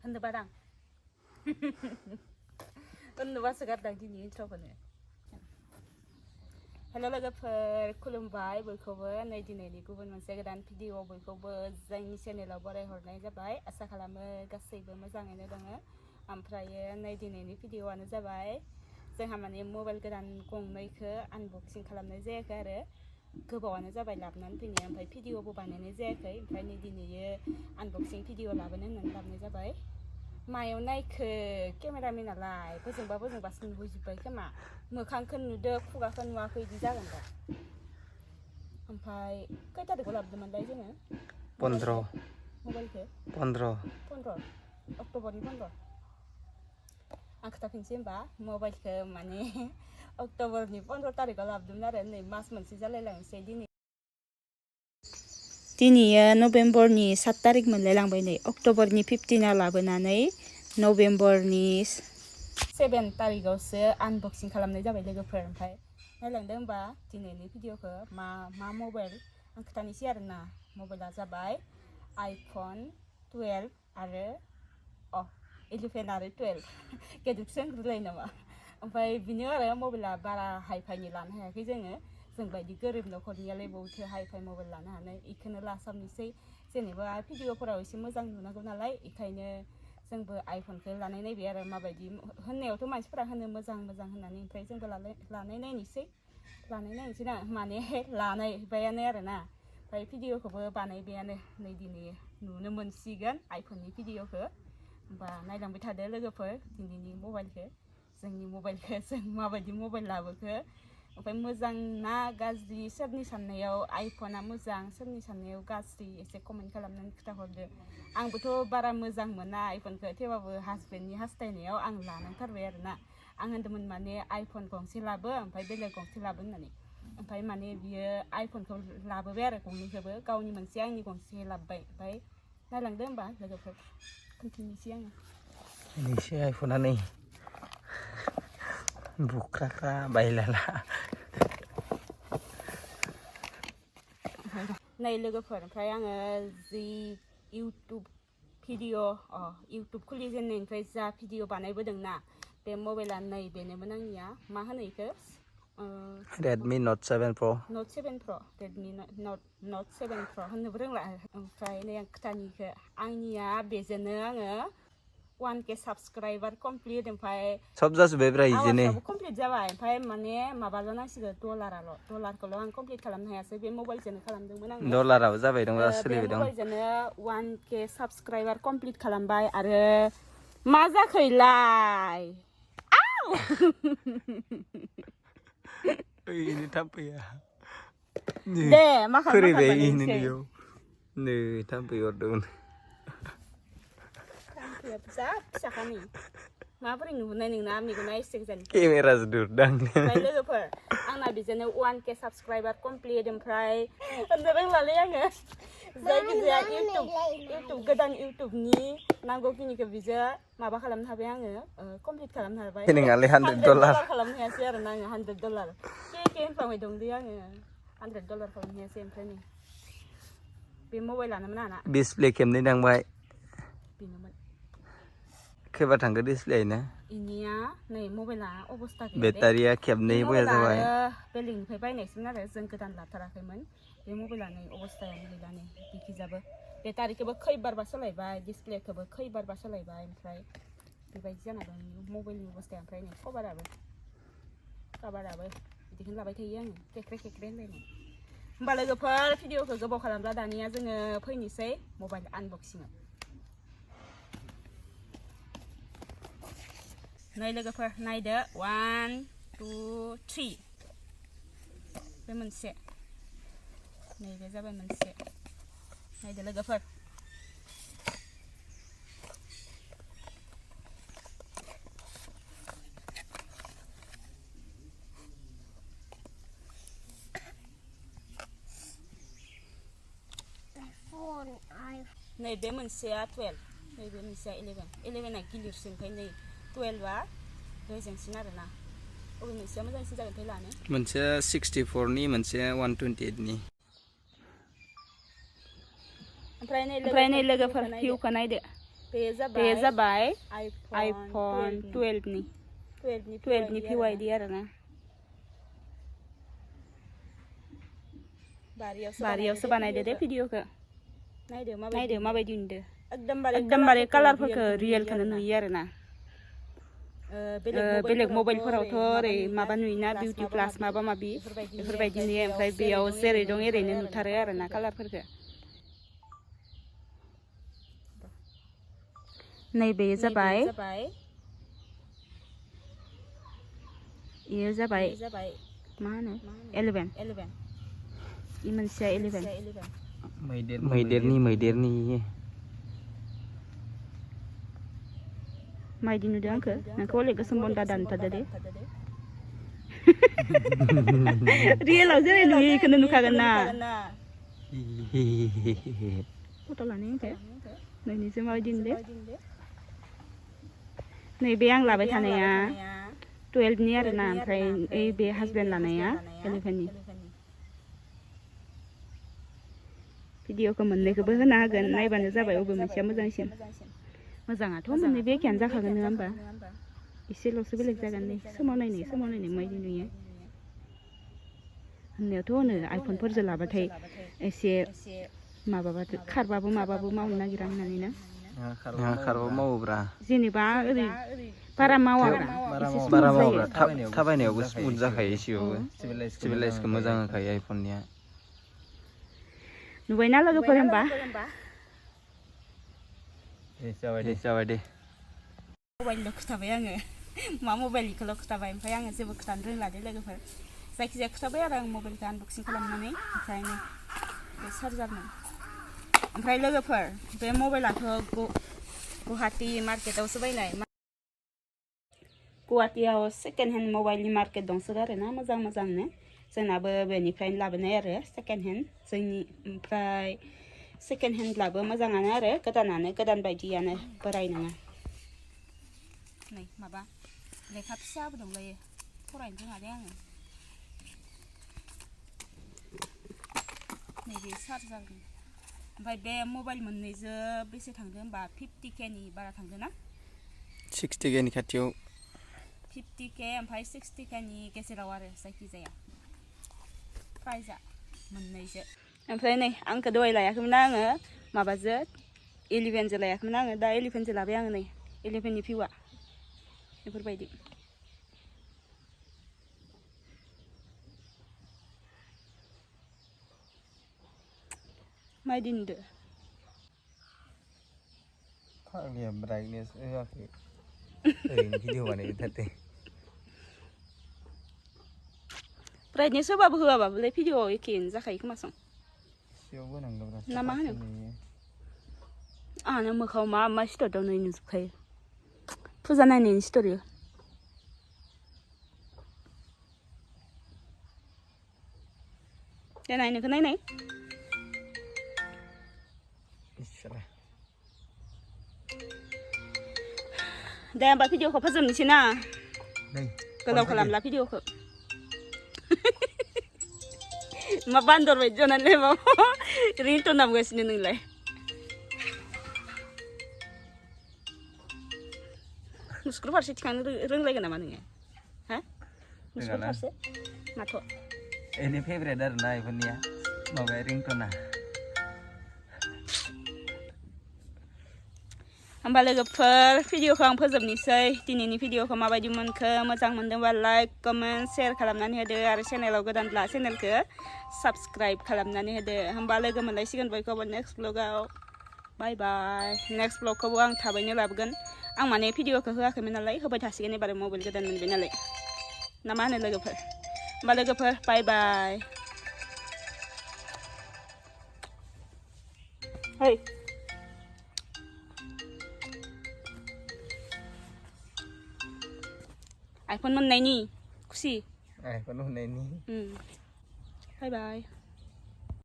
होनदोंबादां होनदोंबासो गारदां दिनै इन्ट्र'खौनो हेल' लोगोफोर खुलुमबाय बयखौबो नै दिनैनि गुबुन मोनसे गोदान भिडिअ बयखौबो जोंनि चेनेलाव बरायहरनाय जाबाय आसा खालामो गासैबो मोजाङैनो दङ ओमफ्रायो नै दिनैनि भिडिअआनो जाबाय जोंहा माने मबाइल गोदान गंनैखौ आनबक्सिं खालामनाय जायाखै आरो गोबावानो जाबाय लाबोनानै फैनाया ओमफ्राय भिडिअबो बानायनाय जायाखै ओमफ्राय नै दिनैयो आनबक्सिं भिडिअ लाबोनो होननानै लाबोनाय जाबाय मायाव नायखो केमेरामेनालाय बोजोंबासो नुहैजोब्बाय खोमा मोखांखौ नुदों खुगाखौ नुवाखै बिदि जागोन दा ओमफ्राय खै थारिखआव लाबोदोंमोनलाय जोङो 15 मबाइलखौ 15 अक्ट'बरनि 15 आं खोथाफिनसै होनबा मबाइलखौ माने अक्ट'बरनि 15 थारिखआव लाबोदोंमोन आरो नै मास मोनसे जालायलांसै दिनैयो नभेम्बरनि 7 थारिख मोनलायलांबाय नै अक्ट'बरनि 15आव लाबोनानै नभेम्बरनि 7 थारिखआवसो आनबक्सिं खालामनाय जाबाय लोगोफोर ओमफ्राय नायलांदों होनबा दिनैनि भिडिअखौ मा मबाइल आं खोथानोसै आरोना मबाइला जाबाय आइफन 12 आरो 11 आरो 12 गेदेरसो होनग्रोलायो नामा ओमफ्राय बिनो आरो मबाइला बारा हाइफाइनि लानो हायाखै जों बायदि गोरिब न'खरनियालाय बबावथो हाइफाइ मबाइल लानो हानाय बेखौनो लासाबनोसै जेनेबा भिडिअफोराव एसे मोजां नुनांगौ नालाय बेखायनो जोंबो आइफनखौ लानाय नायबाय आरो माबायदि होननायावथ' मानसिफोरा होनो मोजां होननानै ओमफ्राय जोंबो लानाय नायनोसै ना माने लानायबायानो आरोना ओमफ्राय भिडिअखौबो बानायबायानो नै दिनै नुनो मोनसिगोन आइफननि भिडिअखौ होमबा नायलांबाय थादो लोगोफोर दिनैनि मबाइलखौ जोंनि मबाइलखौ जों माबायदि मबाइल लाबोखो ओमफ्राय मोजां ना गाज्रि सोरनि साननायाव आइफना मोजां सोरनि साननायाव गाज्रि एसे कमेन्ट खालामनानै खोन्थाहरदो आंबोथ' बारा मोजां मोना आइफनखौ थेवबाबो हासबेन्डनि हास्थायनायाव आं लानांथारबाय आरोना आं होन्दोंमोन माने आइफन गंसे लाबो ओमफ्राय बेलेग गंसे लाबो होननानै ओमफ्राय माने बियो आइफनखौ लाबोबाय आरो गंनैखौबो गावनि मोनसे आंनि गंसे लाबोबाय ओमफ्राय नायलांदो होमबा लोगोफोर खोन्थिनोसै आङो बेनोसै आइफना नै बुख्राख्रा बायलाला नै लोगोफोर ओमफ्राय आङो जि इउटुब खुलिजेननायनिफ्राय जा भिडिअ बानायबोदोंना बे मबाइला नै बेनोमोन आंनिया मा होनो बेखौ Redmi Note 7 Pro Redmi Note 7 Pro होननोबो रोंला ओमफ्राय नै आं खोथानिखौ आंनिया बेजोंनो आङो 1K साबसक्राइबार कमप्लिट ओमफ्राय सब जाजोब्बायब्रा इदिनो आवाजाबो कमप्लिट जाबाय ओमफ्राय माने माबाल' नांसिगौ डलारखौल' आं कमप्लिट खालामनो हायासै बे मबाइलजोंनो खालामदोंमोन आङो डलाराबो जाबाय दं बे सोलिबाय दं मबाइलजोंनो 1K साबसक्राइबार कमप्लिट खालामबाय आरो मा जाखैलाय ओइनो थाम्फैया दे मा खालामबाय नै थाम्फै हरदोंमोन थाम्फैया फिसाखानि माबोरै नुहुरनाय नोंना मेगना एसे गोजान केमेराजों दुरदां ओमफ्राय लोगोफोर आंना बेजोंनो 1K साबसक्राइबार कमप्लिट ओमफ्राय होननो रोंलालै आङो जायखिजाया गोदान इउटुबनि नांगौखिनिखौ बिजों माबा खालामनो हाबाय आङो कमप्लिट खालामनो हाबाय नोंहालाय $100 खालामनो हायासै आरोना आङो $100 के होनफ्लांबाय दंलै आङो $100 खालामनो हायासै ओमफ्राय नै बे मबाइलानोमोन आंना डिसप्ले खेबनै थांबाय बेनोमोन खैबार थांखो डिसप्लेया इनिया नै मबाइला अबस्था गैया बेटारिया खेबनै बया जाबाय बेलेगनिफ्राय बायनायसोमोन आरो जों गोदान लाथाराखैमोन बे मबाइला नै अबस्थायानो गैला नै बिखिजाबो बेटारिखौबो खैबारबा सोलायबाय डिसप्लेखौबो खैबारबा सोलायबाय ओमफ्राय बेबायदि जाना दं मबाइलनि अबस्थाया ओमफ्राय नै काभाराबो बिदिखौनो लाबाय थायो आङो केक्रे होनलायनाय होमबा लोगोफोर भिडिअखौ गोबाव खालामब्ला दानिया जोङो फैनोसै मबाइल आनबक्सिंआव नै लोगोफोर नायदो 1 2 3 बे मोनसे नैबे जाबाय मोनसे नायदो लोगोफोर नैबे मोनसेया 12 नैबे मोनसेया 11 गिलिरसिन ओमफ्राय नै 12आ रेजेंसिन आरोना अबे मोनसेया मोजांसिन जागोनथाय लानो मोनसेया 64नि मोनसेया 128नि ओमफ्राय नै लोगोफोर भिउखौ नायदो बे जाबाय आइफन 12 नि 12 नि PYD आरो ना बारियावसो बानायदो दे भिडिअखौ नायदो माबायदि नुदो एकदमबारे कालारफोरखौ रियेलखौनो नुयो आरो ना बेलेग मबाइलफोरावथ' ओरै माबा नुयोना बिउटि प्लास माबा माबि बेफोरबायदि नुयो ओमफ्राय बेयाव जेरै दं एरैनो नुथारो आरो ना कालारफोरखौ नैबे जाबाय इयो जाबाय मा होनो 11 इ मोनसेया 11 मैदेरनि मायदि नुदों आंखो नोंखौ हले गोसोम बन्दा दानथारदो दे रियेलाव जेरै नुयो इखौनो नुखागोन ना फट' लानो आंखो नोंनिसो माबायदि नुदो नैबे आं लाबाय थानाया 12 नि आरो ना ओमफ्राय ओइ बे हासबेन्ड लानाया 11 नि भिडिअखौ मोननैखौबो होना होगोन नायबानो जाबाय अबे मोनसेया मोजांसिन मोजाङाथ' मोननै बे एखेयानो जाखागोन नङा होमबा एसेल'सो बेलेग जागोन नै सोमावनायनाय मायदि नुयो होननायावथ' होनो आइफनफोरजों लाबाथाय एसे माबाबाथो खारबाबो माबाबो मावनो नागिरा होननानै ना खारबा मावोब्रा जेनेबा ओरै बारा मावाब्रा थाबायनायावबो स्मुथ जाखायो एसेबाबो स्टेबिलाइजखौ मोजां होखायो आइफननिया नुबायना लोगोफोर होनबा जाबाय दे मबाइलल' खोथाबाय आङो मा मबाइलखौल' खोथाबाय ओमफ्राय आङो जेबो खोथानो रोंला दे लोगोफोर जायखिजाया खोथाबाय आरो आं मबाइलखौ आनबक्सिं खालामनानै ओमफ्राय बे चार्जारमोन ओमफ्राय लोगोफोर बे मबाइलाथ' गुवाहाटि मार्केटावसो बायनाय गुवाहाटियाव सेकेन्ड हेन्ड मबाइलनि मार्केट दंसोगारो ना मोजांनो जोंनाबो बेनिफ्रायनो लाबोनाय आरो सेकेन्ड हेन्ड जोंनि ओमफ्राय सेकेन्ड हेन्ड लाबो मोजाङानो आरो गोदान बायदियानो बोराय नङा नै माबा लेखा फिसाबो दंलायो फरायनो रोङादे आङो नैबे चार्जार ओमफ्राय बे मबाइल मोननैजों बेसे थांदो होमबा 50K नि बारा थांदो ना 60K नि खाथियाव 50K ओमफ्राय 60K नि गेजेराव आरो जायखिजाया प्राइजआ मोननैजो ओमफ्राय नै आंखौ दहाय लायाखैमोन आङो माबाजों 11 लायाखैमोन आङो दा 11 लाबाय आङो नै 11 नि भिउआ बेफोरबायदि मायदि नुदो फाग्लिया ब्राइटनेस होआखै ओरैनो भिडिअ बानायबाय थादो ब्राइटनेस होबाबो होआबाबोलाय भिडिअआव एखेयानो जाखायो खोमासं ना मा होनो आंहानो मोखाङाव मा सिथर दं नै नुजोबखायो फुजा नायनायनि स्ट'रि देनाय नोंखौ नायनाय दे होमबा भिडिअखौ फोजोबनोसै ना गोलाव खालामला भिडिअखौ मा बान्दर बायदि जानानै रिंटन दामगासिनो नोंलाय मुस्कुर फारसे थिखांनो रोंलायगोन नामा नोङो हा मुस्कुर फारसे माथ' एनि फेभरेट आरो ना आइफननिया माबाया रिंटना होमबा लोगोफोर भिडिअखौ आं फोजोबनोसै दिनैनि भिडिअखौ माबायदि मोनखो मोजां मोनदोंबा लाइक कमेन्ट शेयार खालामनानै होदो आरो चेनेलाव गोदानब्ला चेनेलखौ साबस्क्राइब खालामनानै होदो होमबा लोगो मोनलायसिगोन बयखौबो नेक्स्ट ब्लगाव बाय बाय नेक्स्ट ब्लगखौबो आं थाबैनो लाबोगोन आं माने भिडिअखौ होआखैमोन नालाय होबाय थासिगोन एबार मबाइल गोदान मोनबाय नालाय ना मा होनो लोगोफोर होमबा लोगोफोर बाय बाय है आइफन मोननायनि खुसि आइफन मोननायनि बाय बाय